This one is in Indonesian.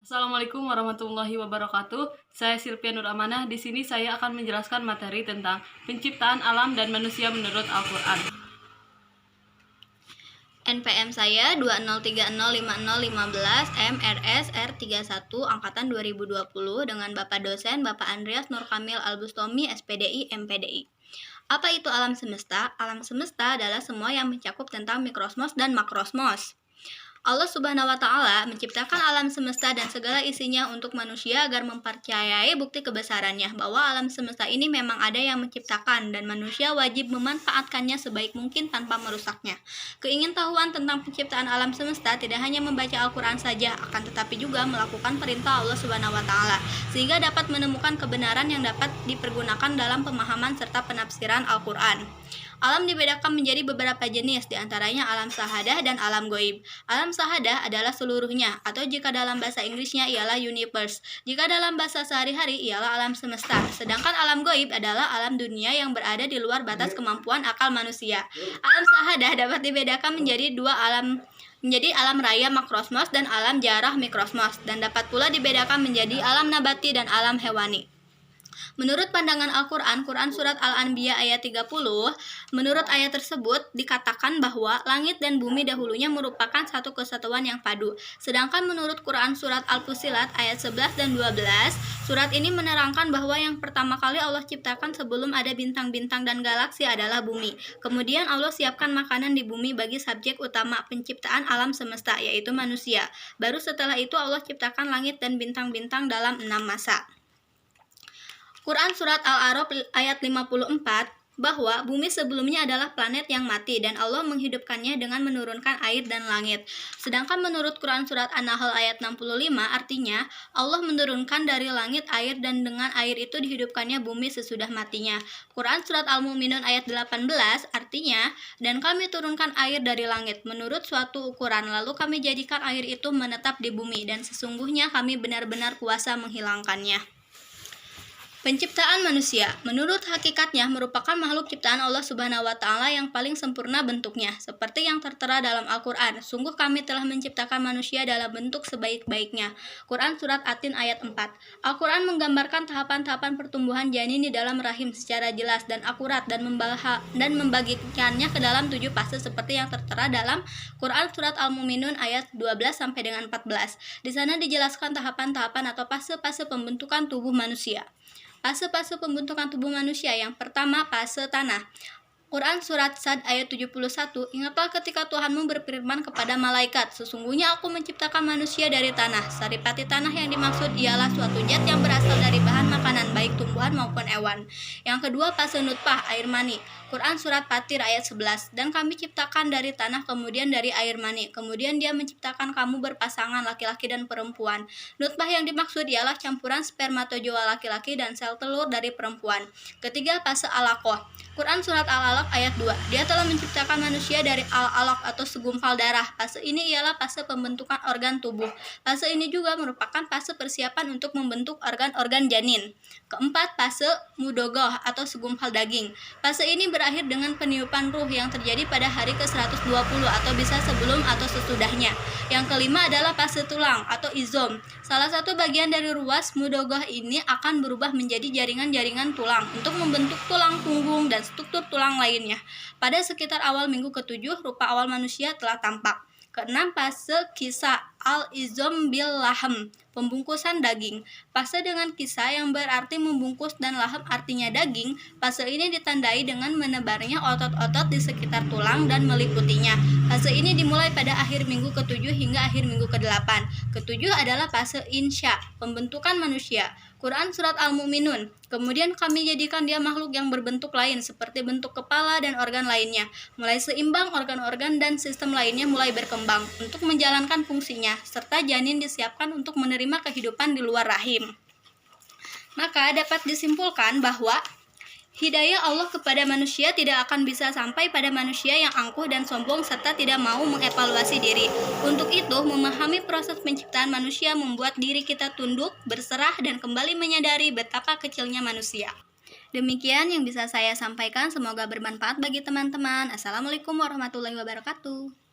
Assalamualaikum warahmatullahi wabarakatuh. Saya Silvia Nur Amanah. Di sini saya akan menjelaskan materi tentang penciptaan alam dan manusia menurut Al-Qur'an. NPM saya 20305015 MRS R31 angkatan 2020 dengan Bapak dosen Bapak Andreas Nur Kamil Albustomi SPDI MPDI. Apa itu alam semesta? Alam semesta adalah semua yang mencakup tentang mikrosmos dan makrosmos. Allah Subhanahu wa Ta'ala menciptakan alam semesta dan segala isinya untuk manusia agar mempercayai bukti kebesarannya bahwa alam semesta ini memang ada yang menciptakan dan manusia wajib memanfaatkannya sebaik mungkin tanpa merusaknya. Keingintahuan tentang penciptaan alam semesta tidak hanya membaca Al-Quran saja, akan tetapi juga melakukan perintah Allah Subhanahu wa Ta'ala, sehingga dapat menemukan kebenaran yang dapat dipergunakan dalam pemahaman serta penafsiran Al-Quran. Alam dibedakan menjadi beberapa jenis, diantaranya alam sahadah dan alam goib. Alam sahadah adalah seluruhnya, atau jika dalam bahasa Inggrisnya ialah universe. Jika dalam bahasa sehari-hari ialah alam semesta. Sedangkan alam goib adalah alam dunia yang berada di luar batas kemampuan akal manusia. Alam sahadah dapat dibedakan menjadi alam raya makrosmos dan alam jarah mikrosmos, dan dapat pula dibedakan menjadi alam nabati dan alam hewani. Menurut pandangan Al-Quran, Quran Surat Al-Anbiya ayat 30, menurut ayat tersebut dikatakan bahwa langit dan bumi dahulunya merupakan satu kesatuan yang padu. Sedangkan menurut Quran Surat Al-Fusilat ayat 11 dan 12, surat ini menerangkan bahwa yang pertama kali Allah ciptakan sebelum ada bintang-bintang dan galaksi adalah bumi. Kemudian Allah siapkan makanan di bumi bagi subjek utama penciptaan alam semesta, yaitu manusia. Baru setelah itu Allah ciptakan langit dan bintang-bintang dalam 6 masa. Quran Surat Al-A'raf ayat 54 bahwa bumi sebelumnya adalah planet yang mati dan Allah menghidupkannya dengan menurunkan air dan langit. Sedangkan menurut Quran Surat An-Nahl ayat 65 artinya Allah menurunkan dari langit air dan dengan air itu dihidupkannya bumi sesudah matinya. Quran Surat Al-Mu'minun ayat 18 artinya dan kami turunkan air dari langit menurut suatu ukuran lalu kami jadikan air itu menetap di bumi dan sesungguhnya kami benar-benar kuasa menghilangkannya. Penciptaan manusia, menurut hakikatnya merupakan makhluk ciptaan Allah Subhanahu wa Ta'ala yang paling sempurna bentuknya, seperti yang tertera dalam Al-Quran. Sungguh kami telah menciptakan manusia dalam bentuk sebaik-baiknya. Quran Surat At-Tin ayat 4. Al-Quran menggambarkan tahapan-tahapan pertumbuhan janin di dalam rahim secara jelas dan akurat dan membagikannya ke dalam 7 fase seperti yang tertera dalam Quran Surat Al-Mu'minun ayat 12 sampai dengan 14. Di sana dijelaskan tahapan-tahapan atau fase-fase pembentukan tubuh manusia. Fase-fase pembentukan tubuh manusia. Yang pertama, fase tanah. Quran Surat Sad ayat 71, ingatlah ketika Tuhanmu berfirman kepada malaikat, sesungguhnya aku menciptakan manusia dari tanah. Saripati tanah yang dimaksud ialah suatu zat yang berasal dari bahan makanan, baik tumbuhan maupun hewan. Yang kedua, fase nutfah, air mani. Quran Surat Fatir ayat 11, dan kami ciptakan dari tanah kemudian dari air mani. Kemudian dia menciptakan kamu berpasangan laki-laki dan perempuan. Nutfah yang dimaksud ialah campuran spermatozoa laki-laki dan sel telur dari perempuan. Ketiga, fase alaqah. Quran Surat Al-Alaq ayat 2. Dia telah menciptakan manusia dari al-alaq atau segumpal darah. Fase ini ialah fase pembentukan organ tubuh. Fase ini juga merupakan fase persiapan untuk membentuk organ-organ janin. Keempat, fase mudoghah atau segumpal daging. Fase ini berakhir dengan peniupan ruh yang terjadi pada hari ke-120 atau bisa sebelum atau sesudahnya. Yang kelima adalah fase tulang atau izom. Salah satu bagian dari ruas mudoghah ini akan berubah menjadi jaringan-jaringan tulang untuk membentuk tulang punggung dan struktur tulang lainnya. Pada sekitar awal minggu ke-7, rupa awal manusia telah tampak. Keenam, fase kisah al-izom bil lahem, pembungkusan daging. Fase dengan kisah yang berarti membungkus dan lahem artinya daging. Fase ini ditandai dengan menebarnya otot-otot di sekitar tulang dan meliputinya. Fase ini dimulai pada akhir minggu ke-7 hingga akhir minggu ke-8. Ketujuh adalah fase insya, pembentukan manusia. Quran Surat Al-Mu'minun. Kemudian kami jadikan dia makhluk yang berbentuk lain seperti bentuk kepala dan organ lainnya. Mulai seimbang organ-organ dan sistem lainnya mulai berkembang untuk menjalankan fungsinya, serta janin disiapkan untuk menerima kehidupan di luar rahim. Maka dapat disimpulkan bahwa hidayah Allah kepada manusia tidak akan bisa sampai pada manusia yang angkuh dan sombong serta tidak mau mengevaluasi diri. Untuk itu, memahami proses penciptaan manusia membuat diri kita tunduk, berserah, dan kembali menyadari betapa kecilnya manusia. Demikian yang bisa saya sampaikan, semoga bermanfaat bagi teman-teman. Assalamualaikum warahmatullahi wabarakatuh.